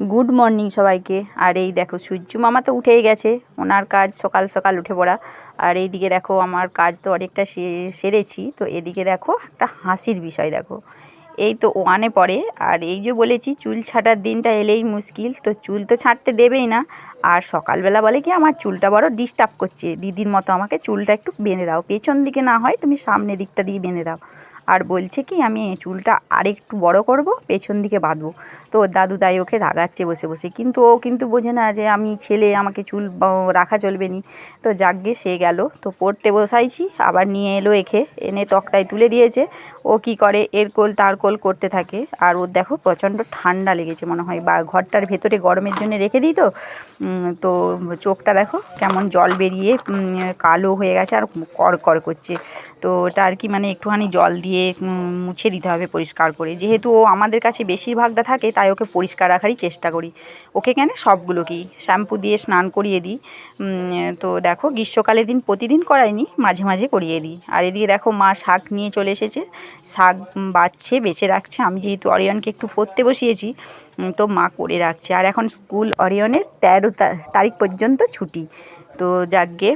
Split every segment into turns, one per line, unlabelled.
Good morning সবাইকে। আর এই দেখো সূর্য মামা তো উঠেই গেছে, ওনার কাজ সকাল সকাল উঠে পড়া। আর এইদিকে দেখো আমার কাজ তো অনেকটা সেরেছি। তো এদিকে দেখো একটা হাসির বিষয় দেখো, এই তো ওয়ানে পড়ে। আর এই যে বলেছি চুল ছাঁটার দিনটা এলেই মুশকিল, তো চুল তো ছাঁটতে দেবেই না। আর সকালবেলা বলে কি আমার চুলটা বড় ডিস্টার্ব করছে, দিদির মতো আমাকে চুলটা একটু বেঁধে দাও, পেছন দিকে না হয় তুমি সামনের দিকটা দিয়ে বেঁধে দাও। আর বলছে কি আমি চুলটা আরেকটু বড় করব, পেছন দিকে বাঁধবো। তো ওর দাদু তাই ওকে রাগাচ্ছে বসে বসে, কিন্তু ও কিন্তু বোঝে না যে আমি ছেলে, আমাকে চুল রাখা চলবে নি। তো যাকগে সে গেল, তো পড়তে বসাইছি, আবার নিয়ে এলো একে, এনে তক্তায় তুলে দিয়েছে। ও কি করে এর কোল তার কোল করতে থাকে। আর ওর দেখো প্রচণ্ড ঠান্ডা লেগেছে মনে হয়, বা ঘরটার ভেতরে গরমের জন্য রেখে দিই তো চোখটা দেখো কেমন জল বেরিয়ে কালো হয়ে গেছে আর কর কর করছে। তো ওটা আর কি মানে একটুখানি জল দিয়ে মুছে দিতে হবে পরিষ্কার করে, যেহেতু ও আমাদের কাছে বেশিরভাগটা থাকে তাই ওকে পরিষ্কার রাখারই চেষ্টা করি। ওকে কেন সবগুলোকেই শ্যাম্পু দিয়ে স্নান করিয়ে দিই। তো দেখো গ্রীষ্মকালের দিন প্রতিদিন করাইনি, মাঝে মাঝে করিয়ে দিই। আর এদিকে দেখো মা শাক নিয়ে চলে এসেছে, শাক বাছছে বেছে রাখছে। আমি যেহেতু অরিয়নকে একটু পড়তে বসিয়েছি, তো মা করে রাখছে। আর এখন স্কুল অরিয়নের 13 তারিখ পর্যন্ত ছুটি। তো যাকগে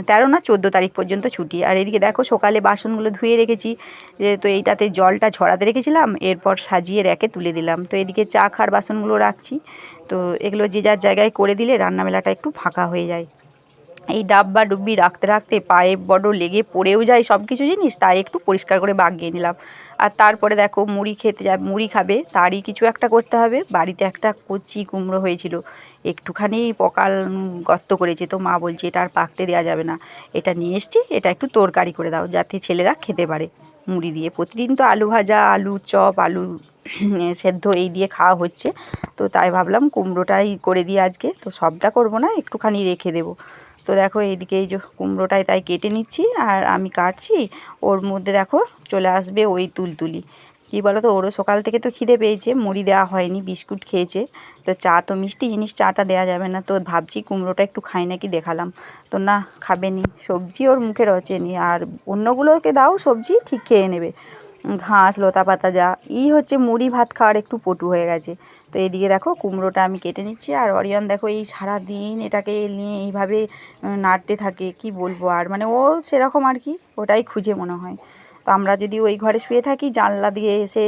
13 না 14 তারিখ পর্যন্ত ছুটি। আর এদিকে দেখো সকালে বাসনগুলো ধুয়ে রেখেছি, তো এইটাতে জলটা ঝরাতে রেখেছিলাম, এরপর সাজিয়ে রেখে তুলে দিলাম। তো এদিকে চা খাওয়ার বাসনগুলো রাখছি। তো এগুলো যে যার জায়গায় করে দিলে রান্নাবেলাটা একটু ফাঁকা হয়ে যায়। এই ডাব্বা ডুব্বি রাখতে রাখতে পায়ে বড় লেগে পড়েও যায় সব কিছু জিনিস, তাই একটু পরিষ্কার করে বাগিয়ে নিলাম। আর তারপরে দেখো মুড়ি খেতে মুড়ি খাবে, তারই কিছু একটা করতে হবে। বাড়িতে একটা কচি কুমড়ো হয়েছিল, একটুখানি পকাল গর্ত করেছে, তো মা বলছে এটা আর পাকতে দেওয়া যাবে না, এটা নিয়ে এসছি, এটা একটু তরকারি করে দাও যাতে ছেলেরা খেতে পারে মুড়ি দিয়ে। প্রতিদিন তো আলু ভাজা, আলু চপ, আলু সেদ্ধ এই দিয়ে খাওয়া হচ্ছে, তো তাই ভাবলাম কুমড়োটাই করে দিই আজকে। তো সবটা করব না, একটুখানি রেখে দেবো। তো দেখো এইদিকে এই যে কুমড়োটাই তাই কেটে নিচ্ছি আর আমি কাটছি। ওর মধ্যে দেখো চলে আসবে ওই তুলতুলি, কী বলো তো, ওরও সকাল থেকে তো খিদে পেয়েছে, মুড়ি দেওয়া হয়নি, বিস্কুট খেয়েছে। তো চা তো মিষ্টি জিনিস, চাটা দেওয়া যাবে না, তো ভাবছি কুমড়োটা একটু খাই নাকি দেখালাম। তো না, খাবে নি, সবজি ওর মুখে রচেনি। আর অন্যগুলোকে দাও সবজি ঠিক খেয়ে নেবে, ঘাস লতা পাতা যা, হচ্ছে মুড়ি ভাত খাওয়ার একটু পটু হয়ে গেছে। তো এদিকে দেখো কুমড়োটা আমি কেটে নিচ্ছি। আর অরিয়ন দেখো এই সারাদিন এটাকে নিয়ে এইভাবে নাড়তে থাকে, কি বলবো। আর মানে ও সেরকম আর কি, ওটাই খুঁজে মনে হয়। তো আমরা যদি ওই ঘরে শুয়ে থাকি, জানলা দিয়ে এসে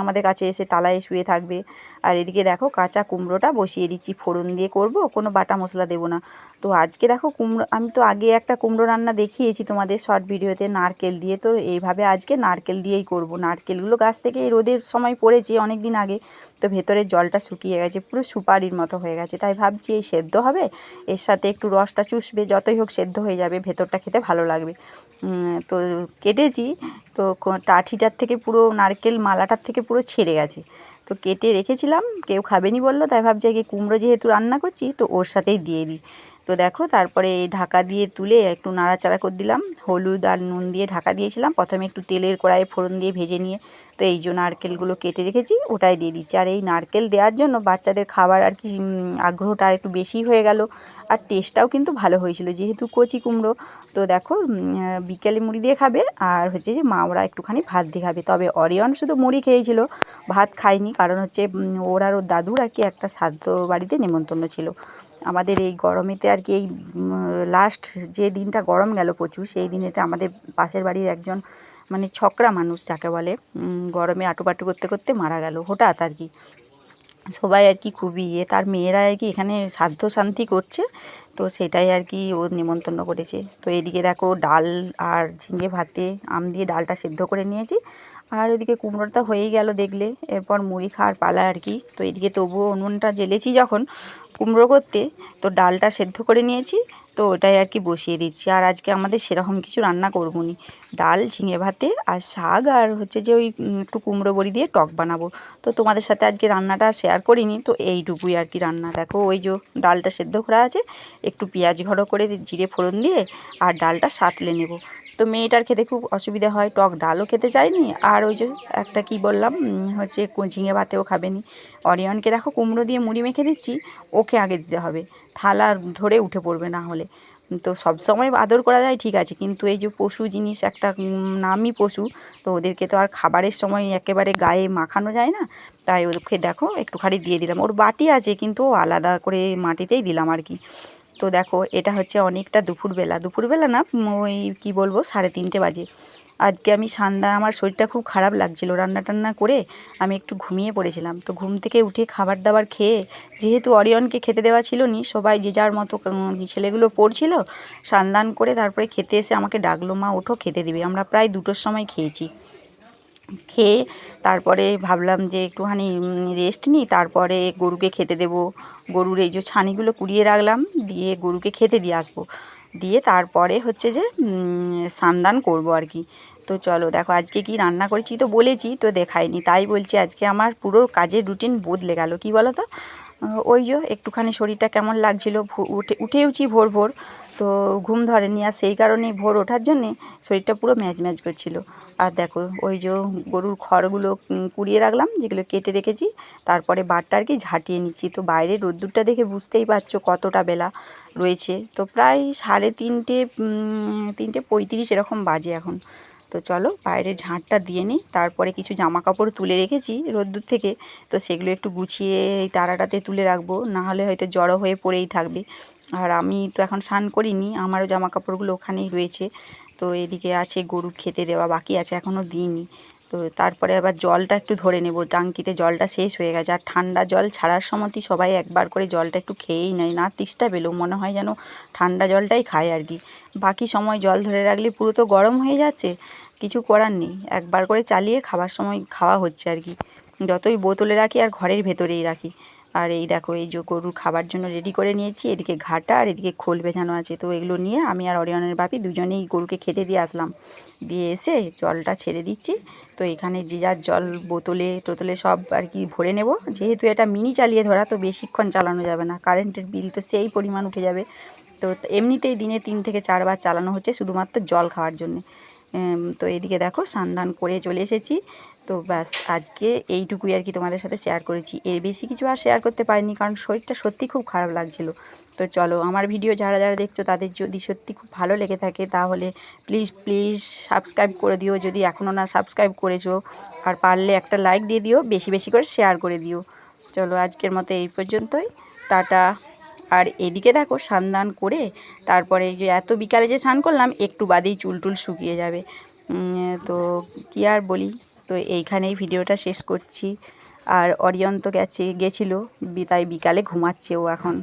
আমাদের কাছে এসে তালায় শুয়ে থাকবে। আর এদিকে দেখো কাঁচা কুমড়োটা বসিয়ে দিচ্ছি, ফোড়ন দিয়ে করব, কোনো বাটা মশলা দেবো না। তো আজকে দেখো কুমড়ো, আমি তো আগে একটা কুমড়ো রান্না দেখিয়েছি তোমাদের শর্ট ভিডিওতে নারকেল দিয়ে, তো এইভাবে আজকে নারকেল দিয়েই করব। নারকেলগুলো গাছ থেকে এই রোদের সময় পড়েছে অনেক দিন আগে, তো ভেতরের জলটা শুকিয়ে গেছে, পুরো সুপারির মতো হয়ে গেছে, তাই ভাবছি এই সেদ্ধ হবে, এর সাথে একটু রসটা চুষবে, যতই হোক সেদ্ধ হয়ে যাবে, ভেতরটা খেতে ভালো লাগবে। তো কেটেছি, তো টাঠিটার থেকে পুরো নারকেল মালাটার থেকে পুরো ছেড়ে গেছে, তো কেটে রেখেছিলাম, কেউ খাবেনি বললো, তাই ভাবছি আগে কুমড়ো যেহেতু রান্না করছি তো ওর সাথেই দিয়ে দিই। তো দেখো তারপরে ঢাকা দিয়ে তুলে একটু নাড়াচাড়া করে দিলাম, হলুদ আর নুন দিয়ে ঢাকা দিয়েছিলাম, প্রথমে একটু তেলের কড়াইয়ে ফোড়ন দিয়ে ভেজে নিয়ে, তো এই যে নারকেলগুলো কেটে রেখেছি ওটাই দিয়ে দিচ্ছি। আর এই নারকেল দেওয়ার জন্য বাচ্চাদের খাবার আর কি আগ্রহটা আর একটু বেশি হয়ে গেল। আর টেস্টটাও কিন্তু ভালো হয়েছিল যেহেতু কচি কুমড়ো। তো দেখো বিকেলে মুড়ি দিয়ে খাবে, আর হচ্ছে যে মা ওরা একটুখানি ভাত দিয়ে খাবে। তবে অরিয়ন শুধু মুড়ি খেয়েছিল, ভাত খায়নি, কারণ হচ্ছে ওর আর ওর দাদুর আর কি একটা শ্রাদ্ধ বাড়িতে নেমন্তন্ন ছিল। আমাদের এই গরমেতে আর কি এই লাস্ট যে দিনটা গরম গেল প্রচুর, সেই দিনেতে আমাদের পাশের বাড়ির একজন মানে ছকরা মানুষ যাকে বলে, গরমে আঁটুপাঁটু করতে করতে মারা গেল হঠাৎ আর কি। সবাই আর কি খুবই তার মেয়েরা আর কি এখানে শ্রাদ্ধ শান্তি করছে, তো সেটাই আর কি ওর নেমন্তন্ন করেছে। তো এদিকে দেখো ডাল আর ঝিঙে ভাতে আম দিয়ে ডালটা সেদ্ধ করে নিয়েছি। আর ওদিকে কুমড়োটা হয়েই গেল দেখলে, এরপর মুড়ি খাওয়ার পালা আর কি। তো এদিকে তবুও উনুনটা জ্বেলেছি যখন কুমড়ো করতে, তো ডালটা সেদ্ধ করে নিয়েছি, তো ওটাই আর কি বসিয়ে দিচ্ছি। আর আজকে আমাদের সেরকম কিছু রান্না করবো নি, ডাল ঝিঙে ভাতে আর শাক, আর হচ্ছে যে ওই একটু কুমড়ো বড়ি দিয়ে টক বানাবো। তো তোমাদের সাথে আজকে রান্নাটা শেয়ার করিনি, তো এইটুকুই আর কি রান্না। দেখো ওই যে ডালটা সেদ্ধ করা আছে, একটু পেঁয়াজ ঘড়ো করে জিরে ফোড়ন দিয়ে আর ডালটা সাঁতলে নেব। তো মেয়েটার খেতে খুব অসুবিধা হয়, টক ডালও খেতে চায়নি, আর ওই যে একটা কি বললাম হচ্ছে ঝিঙে ভাতেও খাবে নি। অরিয়নকে দেখো কুমড়ো দিয়ে মুড়ি মেখে দিচ্ছি, ওকে আগে দিতে হবে, থালা ধরে উঠে পড়বে না হলে। তো সবসময় আদর করা যায় ঠিক আছে, কিন্তু এই যে পশু জিনিস একটা নামই পশু, তো ওদেরকে তো আর খাবারের সময় একেবারে গায়ে মাখানো যায় না। তাই ওদেরকে দেখো একটুখানি দিয়ে দিলাম। ওর বাটি আছে কিন্তু আলাদা করে মাটিতেই দিলাম আর কি। তো দেখো এটা হচ্ছে অনেকটা দুপুরবেলা না, ওই কী বলবো 3:30 বাজে। আজকে আমি সন্ধ্যা, আমার শরীরটা খুব খারাপ লাগছিল, রান্না টান্না করে আমি একটু ঘুমিয়ে পড়েছিলাম। তো ঘুম থেকে উঠে খাবার দাবার খেয়ে, যেহেতু অরিয়নকে খেতে দেওয়া ছিল নি, সবাই যে যার মতো ছেলেগুলো পড়ছিল, স্নান করে তারপরে খেতে এসে আমাকে ডাকলো, মা ওঠো খেতে দিবে। আমরা প্রায় 2টোর সময় খেয়েছি। খেয়ে তারপরে ভাবলাম যে একটুখানি রেস্ট নিই, তারপরে গরুকে খেতে দেবো। গরুর এই যে ছানিগুলো কুড়িয়ে রাখলাম, দিয়ে গরুকে খেতে দিয়ে আসবো। দিয়ে তারপরে হচ্ছে যে স্নান করবো আর কি। তো চলো দেখো আজকে কি রান্না করেছি তো বলেছি, তো দেখাইনি, তাই বলছি আজকে আমার পুরো কাজের রুটিন বদলে গেল। কি বলো তো, ওই যে একটুখানি শরীরটা কেমন লাগছিল, উঠেওছি ভোর ভোর, তো ঘুম ধরেনি, আর সেই কারণে ভোর ওঠার জন্যে শরীরটা পুরো ম্যাজ ম্যাজ করছিল। আর দেখো ওই যে গরুর খড়গুলো কুড়িয়ে রাখলাম, যেগুলো কেটে রেখেছি, তারপরে বারটা আর কি ঝাঁটিয়ে নিচ্ছি। তো বাইরে রোদ্দুরটা দেখে বুঝতেই পারছো কতটা বেলা রয়েছে, তো প্রায় 3:30, 3:35 এরকম বাজে এখন। তো চলো বাইরে ঝাঁটটা দিয়ে নিই, তারপরে কিছু জামা কাপড় তুলে রেখেছি রোদ্দুর থেকে, তো সেগুলো একটু গুছিয়ে এই তারাটাতে তুলে রাখবো, নাহলে হয়তো জড়ো হয়ে পড়েই থাকবে। আর আমি তো এখন স্নান করিনি, আমারও জামা কাপড়গুলো ওখানেই রয়েছে। তো এদিকে আছে গরু খেতে দেওয়া বাকি আছে, এখনও দিইনি। তো তারপরে আবার জলটা একটু ধরে নেব, টাঙ্কিতে জলটা শেষ হয়ে গেছে। আর ঠান্ডা জল ছাড়ার সময়ই সবাই একবার করে জলটা একটু খেয়েই নেয়, না তেষ্টা পেলেও মনে হয় যেন ঠান্ডা জলটাই খায় আর কি। বাকি সময় জল ধরে রাখলে পুরো তো গরম হয়ে যাচ্ছে, কিছু করার নেই, একবার করে চালিয়ে খাবার সময় খাওয়া হচ্ছে আর কি। যতই বোতলে রাখি আর ঘরের ভেতরেই রাখি। আর এই দেখো এই যে গরুর খাবার জন্য রেডি করে নিয়েছি, এদিকে ঘাটা আর এদিকে খোল ভেজানো আছে। তো এগুলো নিয়ে আমি আর অরিয়নের বাপি দুজনেই গরুকে খেতে দিয়ে আসলাম, দিয়ে এসে জলটা ছেড়ে দিচ্ছি। তো এখানে যে যার জল বোতলে টোতলে সব আর কি ভরে নেব, যেহেতু এটা মিনি চালিয়ে ধরা, তো বেশিক্ষণ চালানো যাবে না, কারেন্টের বিল তো সেই পরিমাণ উঠে যাবে। তো এমনিতেই দিনে 3 থেকে 4 বার চালানো হচ্ছে শুধুমাত্র জল খাওয়ার জন্যে। তো এদিকে দেখো স্নান করে চলে এসেছি। তো ব্যাস আজকে এইটুকুই আর কি তোমাদের সাথে শেয়ার করেছি, এর বেশি কিছু আর শেয়ার করতে পারিনি, কারণ শরীরটা সত্যি খুব খারাপ লাগছিল। তো চলো আমার ভিডিও যারা যারা দেখছো তাদের যদি সত্যি খুব ভালো লেগে থাকে, তাহলে প্লিজ প্লিজ সাবস্ক্রাইব করে দিও যদি এখনও না সাবস্ক্রাইব করেছো, আর পারলে একটা লাইক দিয়ে দিও, বেশি বেশি করে শেয়ার করে দিও। চলো আজকের মতো এই পর্যন্তই, টাটা। আর এদিকে দেখো স্নান করে তারপরে এই যে এত বিকালে যে স্নান করলাম, একটু বাদেই চুল টুল শুকিয়ে যাবে। তো কী আর বলি, তো এইখানেই ভিডিওটা শেষ করছি। আর অরিয়ন তো গেছিলো, তাই বিকালে ঘুমাচ্ছে ও এখন।